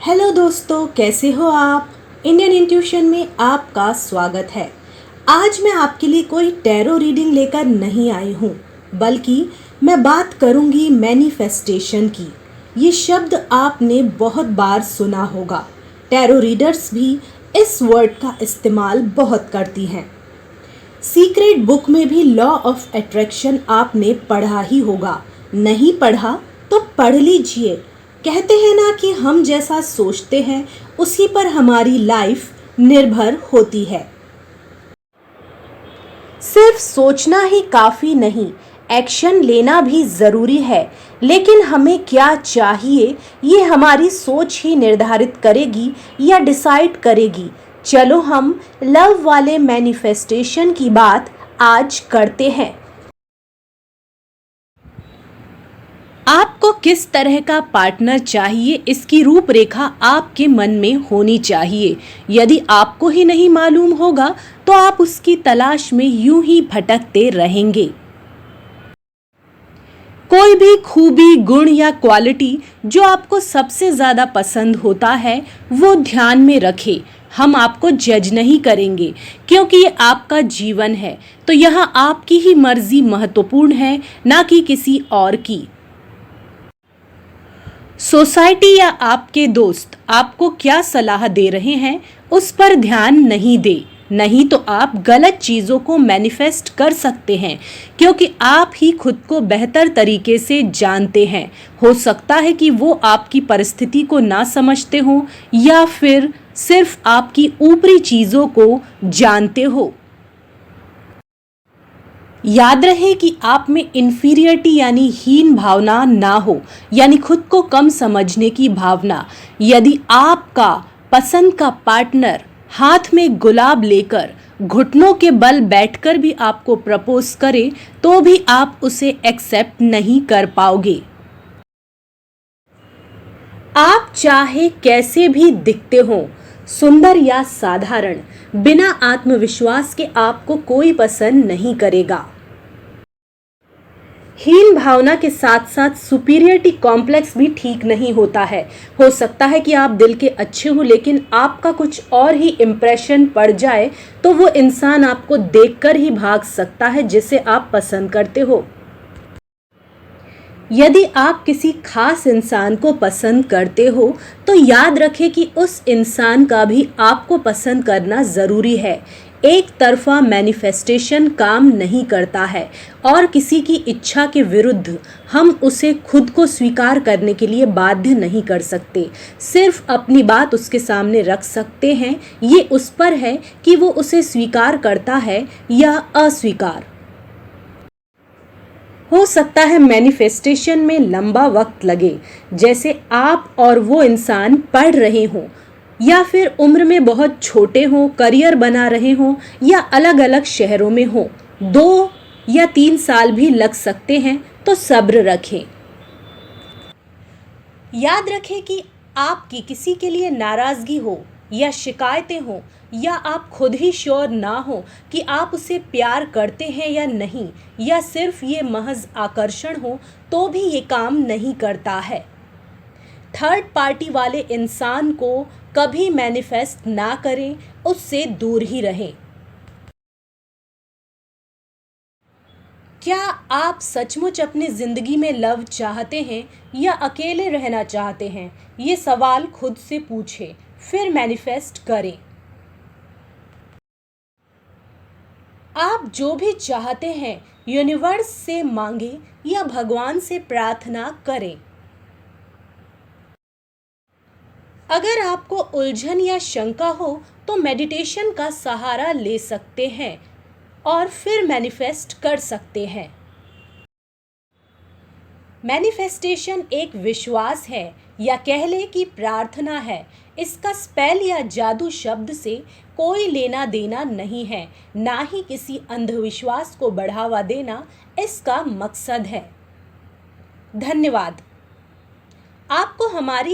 Hello दोस्तों, कैसे हो आप। इंडियन इंट्यूशन में आपका स्वागत है। आज मैं आपके लिए कोई टैरो रीडिंग लेकर नहीं आई हूँ, बल्कि मैं बात करूँगी मैनिफेस्टेशन की। ये शब्द आपने बहुत बार सुना होगा। टैरो रीडर्स भी इस वर्ड का इस्तेमाल बहुत करती हैं। सीक्रेट बुक में भी लॉ ऑफ अट्रैक्शन आपने पढ़ा ही होगा। नहीं पढ़ा तो पढ़ लीजिए। कहते हैं ना कि हम जैसा सोचते हैं उसी पर हमारी लाइफ निर्भर होती है। सिर्फ सोचना ही काफ़ी नहीं, एक्शन लेना भी ज़रूरी है। लेकिन हमें क्या चाहिए ये हमारी सोच ही निर्धारित करेगी या डिसाइड करेगी। चलो हम लव वाले मैनिफेस्टेशन की बात आज करते हैं। आपको किस तरह का पार्टनर चाहिए, इसकी रूपरेखा आपके मन में होनी चाहिए। यदि आपको ही नहीं मालूम होगा तो आप उसकी तलाश में यूं ही भटकते रहेंगे। कोई भी खूबी, गुण या क्वालिटी जो आपको सबसे ज़्यादा पसंद होता है वो ध्यान में रखें। हम आपको जज नहीं करेंगे क्योंकि ये आपका जीवन है, तो यहाँ आपकी ही मर्जी महत्वपूर्ण है, ना कि किसी और की। सोसाइटी या आपके दोस्त आपको क्या सलाह दे रहे हैं उस पर ध्यान नहीं दे, नहीं तो आप गलत चीज़ों को मैनिफेस्ट कर सकते हैं, क्योंकि आप ही खुद को बेहतर तरीके से जानते हैं। हो सकता है कि वो आपकी परिस्थिति को ना समझते हो या फिर सिर्फ आपकी ऊपरी चीज़ों को जानते हो। याद रहे कि आप में इन्फीरियरिटी यानी हीन भावना ना हो, यानी खुद को कम समझने की भावना। यदि आपका पसंद का पार्टनर हाथ में गुलाब लेकर घुटनों के बल बैठकर भी आपको प्रपोज करे तो भी आप उसे एक्सेप्ट नहीं कर पाओगे। आप चाहे कैसे भी दिखते हो, सुंदर या साधारण, बिना आत्मविश्वास के आपको कोई पसंद नहीं करेगा। हीन भावना के साथ साथ सुपीरियरिटी कॉम्प्लेक्स भी ठीक नहीं होता है। हो सकता है कि आप दिल के अच्छे हो लेकिन आपका कुछ और ही इम्प्रेशन पड़ जाए तो वो इंसान आपको देखकर ही भाग सकता है जिसे आप पसंद करते हो। यदि आप किसी खास इंसान को पसंद करते हो तो याद रखें कि उस इंसान का भी आपको पसंद करना ज़रूरी है। एक तरफा मैनिफेस्टेशन काम नहीं करता है और किसी की इच्छा के विरुद्ध हम उसे खुद को स्वीकार करने के लिए बाध्य नहीं कर सकते। सिर्फ अपनी बात उसके सामने रख सकते हैं। ये उस पर है कि वो उसे स्वीकार करता है या अस्वीकार। हो सकता है मैनिफेस्टेशन में लंबा वक्त लगे, जैसे आप और वो इंसान पढ़ रहे हों या फिर उम्र में बहुत छोटे हों, करियर बना रहे हों या अलग अलग शहरों में हों। 2 या 3 साल भी लग सकते हैं, तो सब्र रखें। याद रखें कि आपकी किसी के लिए नाराज़गी हो या शिकायतें हो या आप खुद ही श्योर ना हो कि आप उसे प्यार करते हैं या नहीं, या सिर्फ ये महज आकर्षण हो, तो भी ये काम नहीं करता है। थर्ड पार्टी वाले इंसान को कभी मैनिफेस्ट ना करें, उससे दूर ही रहें। क्या आप सचमुच अपनी ज़िंदगी में लव चाहते हैं या अकेले रहना चाहते हैं? ये सवाल खुद से पूछें, फिर मैनिफेस्ट करें। आप जो भी चाहते हैं यूनिवर्स से मांगे या भगवान से प्रार्थना करें। अगर आपको उलझन या शंका हो तो मेडिटेशन का सहारा ले सकते हैं और फिर मैनिफेस्ट कर सकते हैं। मैनिफेस्टेशन एक विश्वास है या कह ले कि प्रार्थना है। इसका स्पेल या जादू शब्द से कोई लेना देना नहीं है, ना ही किसी अंधविश्वास को बढ़ावा देना इसका मकसद है। धन्यवाद। आपको हमारी